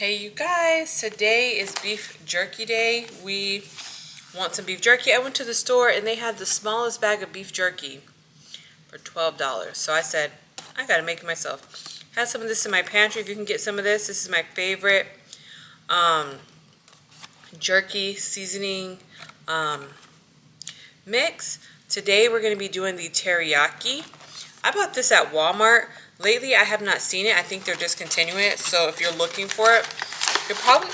Hey you guys, today is beef jerky day. We want some beef jerky. I went to the store and they had the smallest bag of beef jerky for $12. So I said, I gotta make it myself. Have some of this in my pantry if you can get some of this. This is my favorite jerky seasoning mix. Today we're gonna be doing the teriyaki. I bought this at Walmart. Lately, I have not seen it. I think they're discontinuing it. So if you're looking for it, you'll probably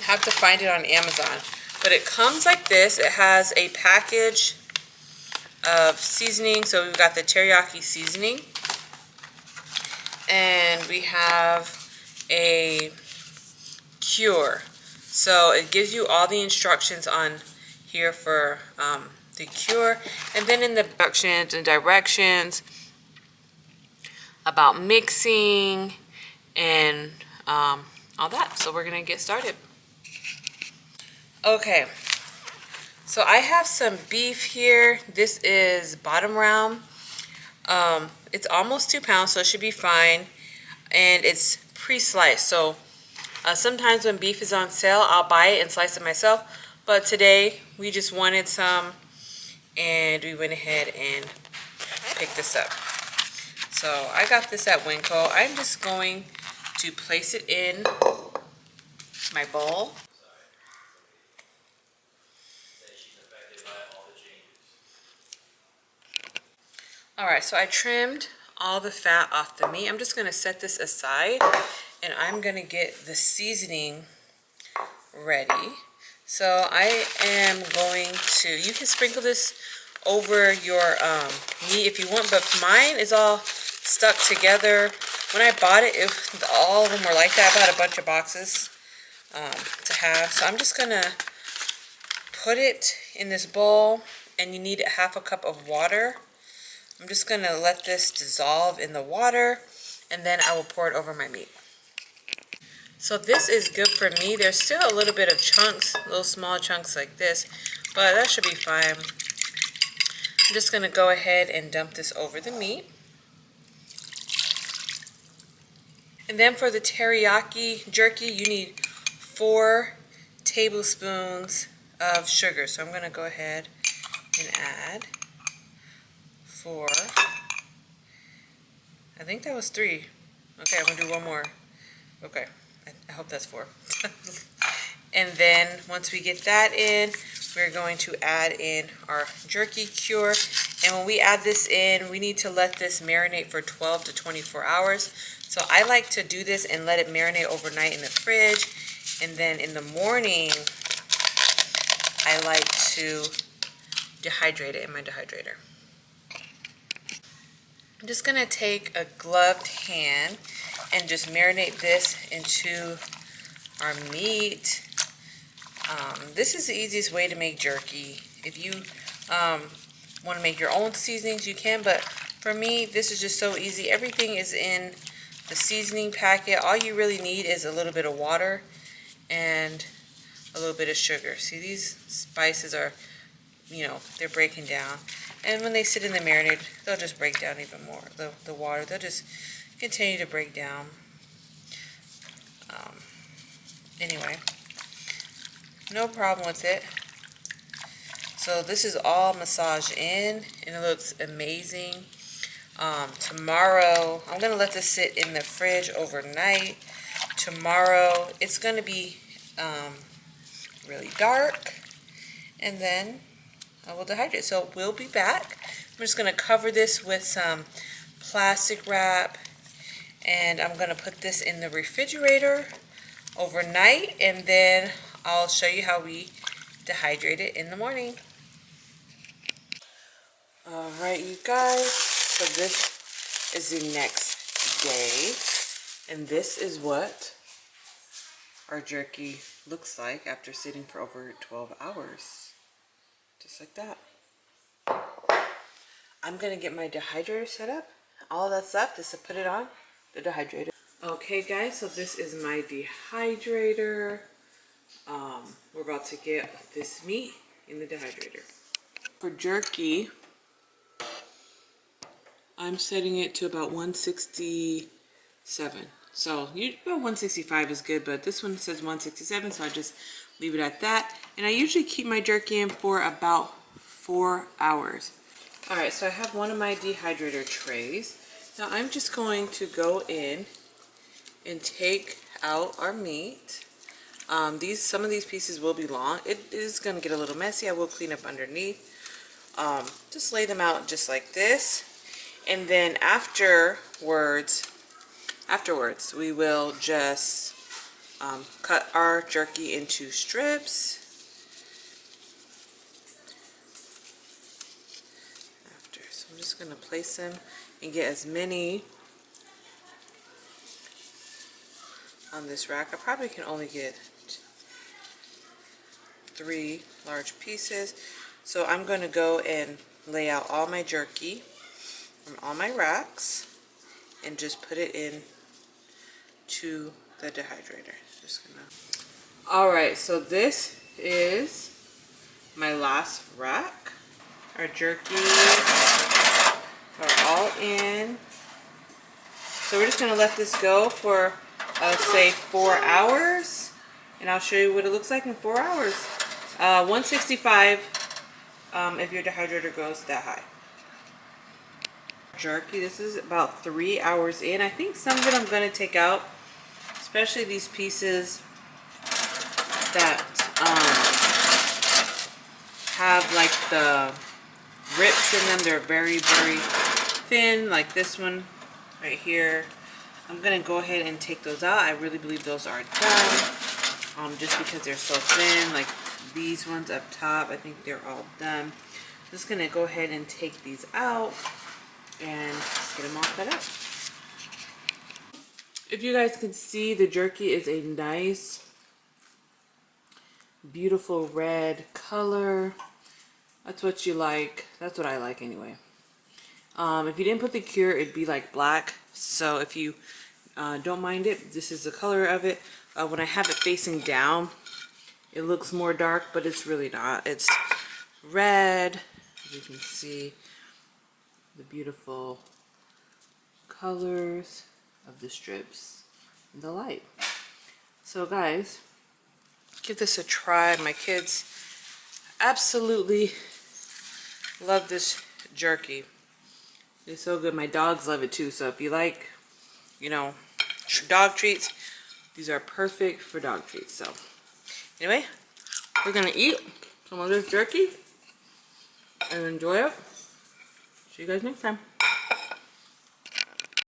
have to find it on Amazon. But it comes like this. It has a package of seasoning. So we've got the teriyaki seasoning. And we have a cure. So it gives you all the instructions on here for the cure. And then in the instructions and directions about mixing and all that. So we're gonna get started. Okay, so I have some beef here. This is bottom round. It's almost 2 pounds, so it should be fine. And it's pre-sliced. So sometimes when beef is on sale, I'll buy it and slice it myself. But today we just wanted some, and we went ahead and picked this up. So I got this at Winco. I'm just going to place it in my bowl. Alright, so I trimmed all the fat off the meat. I'm just going to set this aside and I'm going to get the seasoning ready. So I am going to, you can sprinkle this over your meat if you want, but mine is all stuck together. When I bought it, all of them were like that. I bought a bunch of boxes to have. So I'm just gonna put it in this bowl, and you need 1/2 cup of water. I'm just gonna let this dissolve in the water, and then I will pour it over my meat. So this is good for me. There's still a little bit of chunks, little small chunks like this, but that should be fine. I'm just gonna go ahead and dump this over the meat. And then for the teriyaki jerky, you need 4 tablespoons of sugar. So I'm going to go ahead and add 4. I think that was 3. Okay, I'm going to do one more. Okay, I hope that's 4. And then once we get that in, we're going to add in our jerky cure. And when we add this in, we need to let this marinate for 12 to 24 hours. So I like to do this and let it marinate overnight in the fridge. And then in the morning, I like to dehydrate it in my dehydrator. I'm just going to take a gloved hand and just marinate this into our meat. This is the easiest way to make jerky. If you want to make your own seasonings, you can, but for me, this is just so easy. Everything is in the seasoning packet. All you really need is a little bit of water and a little bit of sugar. See, these spices are, they're breaking down. And when they sit in the marinade, they'll just break down even more. The water, they'll just continue to break down. Anyway, no problem with it. So this is all massaged in, and it looks amazing. Tomorrow, I'm going to let this sit in the fridge overnight. Tomorrow, it's going to be really dark, and then I will dehydrate. So we'll be back. I'm just going to cover this with some plastic wrap, and I'm going to put this in the refrigerator overnight, and then I'll show you how we dehydrate it in the morning. Alright, you guys, so this is the next day, and this is what our jerky looks like after sitting for over 12 hours. Just like that. I'm going to get my dehydrator set up. All that's left is to put it on the dehydrator. Okay guys, so this is my dehydrator. We're about to get this meat in the dehydrator. For jerky, I'm setting it to about 167. So about 165 is good, but this one says 167, so I just leave it at that. And I usually keep my jerky in for about 4 hours. All right, so I have one of my dehydrator trays. Now I'm just going to go in and take out our meat. Some of these pieces will be long. It is going to get a little messy. I will clean up underneath. Just lay them out just like this. And then afterwards, we will just cut our jerky into strips. So I'm just going to place them and get as many on this rack. I probably can only get 3 large pieces. So I'm going to go and lay out all my jerky on all my racks and just put it in to the dehydrator. Just gonna. Alright, so this is my last rack. Our jerky are all in. So we're just going to let this go for say 4 hours, and I'll show you what it looks like in 4 hours. 165 if your dehydrator goes that high. Jerky, this is about 3 hours in. I think some of it I'm going to take out, especially these pieces that have like the rips in them. They're very, very thin, like this one right here. I'm going to go ahead and take those out. I really believe those are done, just because they're so thin. Like these ones up top, I think they're all done. I'm just going to go ahead and take these out and get them all cut up. If you guys can see, the jerky is a nice, beautiful red color. That's what you like. That's what I like anyway. If you didn't put the cure, it'd be like black. So if you don't mind it, this is the color of it. When I have it facing down, it looks more dark, but it's really not. It's red. As you can see, the beautiful colors of the strips and the light. So guys, give this a try. My kids absolutely love this jerky. It's so good. My dogs love it too. So if you like, you know, dog treats, these are perfect for dog treats. So anyway, we're gonna eat some of this jerky and enjoy it. See you guys next time.